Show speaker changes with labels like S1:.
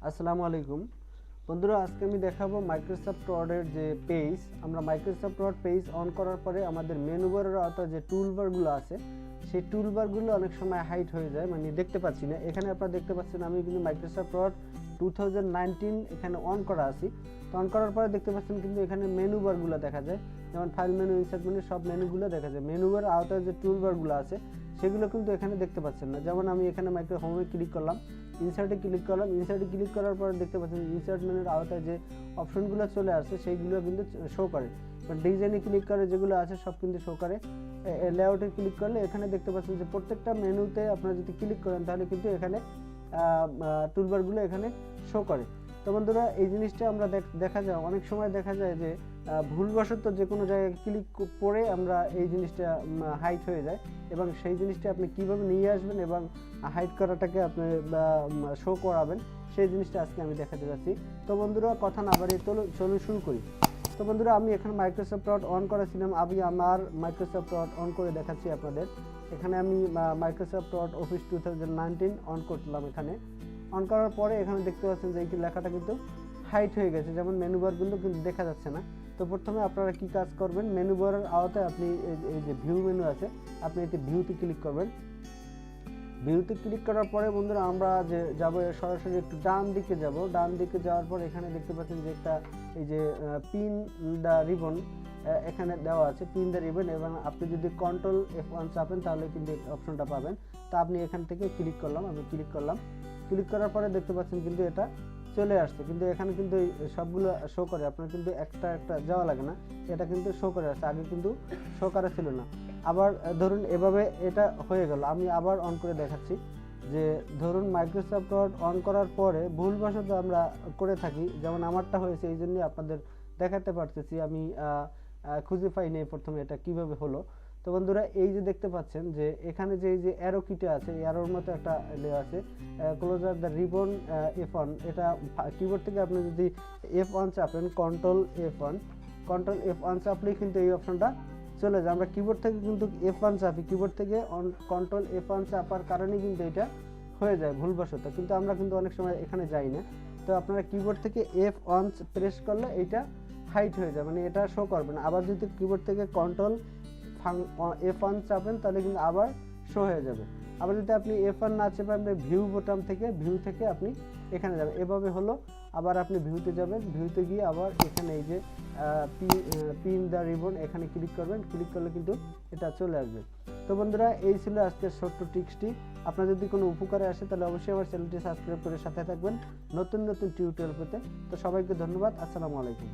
S1: আসসালামু আলাইকুম বন্ধুরা, আজকে আমি দেখাবো মাইক্রোসফট ওয়ার্ডের যে পেজ। আমরা মাইক্রোসফট ওয়ার্ড পেজ অন করার পরে আমাদের মেনু বারের অর্থাৎ যে টুলবারগুলো আছে সেই টুলবারগুলো অনেক সময় হাইড হয়ে যায়, মানে দেখতে পাচ্ছি না। এখানে আপনারা দেখতে পাচ্ছেন আমি কিন্তু মাইক্রোসফট ওয়ার্ড 2019 এখানে অন করা আছি। তো অন করার পরে দেখতে পাচ্ছেন কিন্তু এখানে মেনু বারগুলো দেখা যায়, যেমন ফাইল মেনু, ইনসার্ট মেনু, সব মেনুগুলো দেখা যায়। মেনু বার আওতায় যে টুলবারগুলো আছে সেগুলো কিন্তু এখানে দেখতে পাচ্ছেন না। যেমন আমি এখানে মাইক্রো হোমে ক্লিক করলাম, ইনসার্টে ক্লিক করলাম, ইনসার্টে ক্লিক করার পর দেখতে পাচ্ছেন ইনসার্ট মেনুর আওতায় যে অপশনগুলো চলে আসছে সেইগুলো কিন্তু শো করে। ডিজাইনে ক্লিক করে যেগুলো আছে সব কিন্তু শো করে। লেআউটে ক্লিক করলে এখানে দেখতে পাচ্ছেন যে প্রত্যেকটা মেনুতে আপনারা যদি ক্লিক করেন তাহলে কিন্তু এখানে টুলবারগুলো এখানে শো করে। তো বন্ধুরা, এই জিনিসটা আমরা দেখা যায় অনেক সময় দেখা যায় যে ভুলবশত যে কোনো জায়গায় ক্লিক করে আমরা এই জিনিসটা হাইড হয়ে যায়, এবং সেই জিনিসটা আপনি কিভাবে নিয়ে আসবেন এবং হাইড করাটাকে আপনি শো করাবেন সেই জিনিসটা আজকে আমি দেখাতে যাচ্ছি। তো বন্ধুরা, কথা না বাড়িয়ে চলুন শুরু করি। তো বন্ধুরা, আমি এখানে মাইক্রোসফট ওয়ার্ড অন করেছিলাম। আমি আমার মাইক্রোসফট ওয়ার্ড অন করে দেখাচ্ছি আপনাদের। এখানে আমি মাইক্রোসফট ওয়ার্ড অফিস 2019 অন করলাম। এখানে অন করার পরে এখানে দেখতে পাচ্ছেন যে এই লেখাটা কিন্তু হাইড হয়ে গেছে, যেমন মেনু বারগুলো কিন্তু দেখা যাচ্ছে না। তো প্রথমে আপনারা কি কাজ করবেন, মেনু বারের আওতায় আপনি এই যে ভিউ মেনু আছে আপনি এতে ভিউতে ক্লিক করবেন। ভিউতে ক্লিক করার পরে বন্ধুরা আমরা যে যাব সরাসরি একটু ডান দিকে যাব। ডান দিকে যাওয়ার পর এখানে দেখতে পাচ্ছেন যে একটা এই যে পিন দ্য রিবন এখানে দেওয়া আছে, পিন দ্য রিবন, এবং আপনি যদি কন্ট্রোল F1 চাপেন তাহলে কিন্তু অপশনটা পাবেন। তা আপনি এখান থেকে ক্লিক করলাম, আমি ক্লিক করলাম। ক্লিক করার পরে দেখতে পাচ্ছেন কিন্তু এটা চলে আসছে, কিন্তু এখানে কিন্তু সবগুলো শো করে, আপনার কিন্তু একটা একটা যাওয়া লাগে না, এটা কিন্তু শো করে আসছে, আগে কিন্তু শো করা ছিল না। আবার ধরুন এভাবে এটা হয়ে গেল, আমি আবার অন করে দেখাচ্ছি। যে ধরুন মাইক্রোসফট ওয়ার্ড অন করার পরে ভুলবশত আমরা করে থাকি, যেমন আমারটা হয়েছে, এই জন্যই আপনাদের দেখাতে পারতেছি। আমি খুঁজে পাইনি প্রথমে এটা কিভাবে হলো। তো বন্ধুরা, এই যে দেখতে পাচ্ছেন যে এখানে যে এই যে অ্যারো কিটা আছে, এই অ্যারোর মতো একটা আছে ক্লোজার দ্য রিবন F1, এটা কিবোর্ড থেকে আপনি যদি F1 চাপেন, কন্ট্রোল F1 চাপলেই কিন্তু এই অপশনটা চলে যায়। আমরা কিবোর্ড থেকে কিন্তু F1 চাপি, কিবোর্ড থেকে কন্ট্রোল F1 চাপার কারণে কিন্তু এটা হয়ে যায় ভুলবশত, কিন্তু আমরা কিন্তু অনেক সময় এখানে যাই না। তো আপনারা কিবোর্ড থেকে F1 প্রেস করলে এইটা হাইড হয়ে যায়, মানে এটা শো করবে না। আবার যদি কিবোর্ড থেকে কন্ট্রোল F1 চাপেন তাহলে কিন্তু আবার শো হয়ে যাবে। আবার যদি আপনি F1 না চাপেন, আপনি ভিউ বোতাম থেকে আপনি এখানে যাবেন, এভাবে হলো। আবার আপনি ভিউতে যাবেন, ভিউতে গিয়ে আবার এখানে এই যে পিন দ্য রিবন এখানে ক্লিক করবেন, ক্লিক করলে কিন্তু এটা চলে আসবে। তো বন্ধুরা, এই ছিল আজকের ছোট্ট টিপসটি। আপনার যদি কোনো উপকারে আসে তাহলে অবশ্যই আমার চ্যানেলটি সাবস্ক্রাইব করে সাথে থাকবেন নতুন নতুন টিউটোরিয়াল পেতে। তো সবাইকে ধন্যবাদ। আসসালামু আলাইকুম।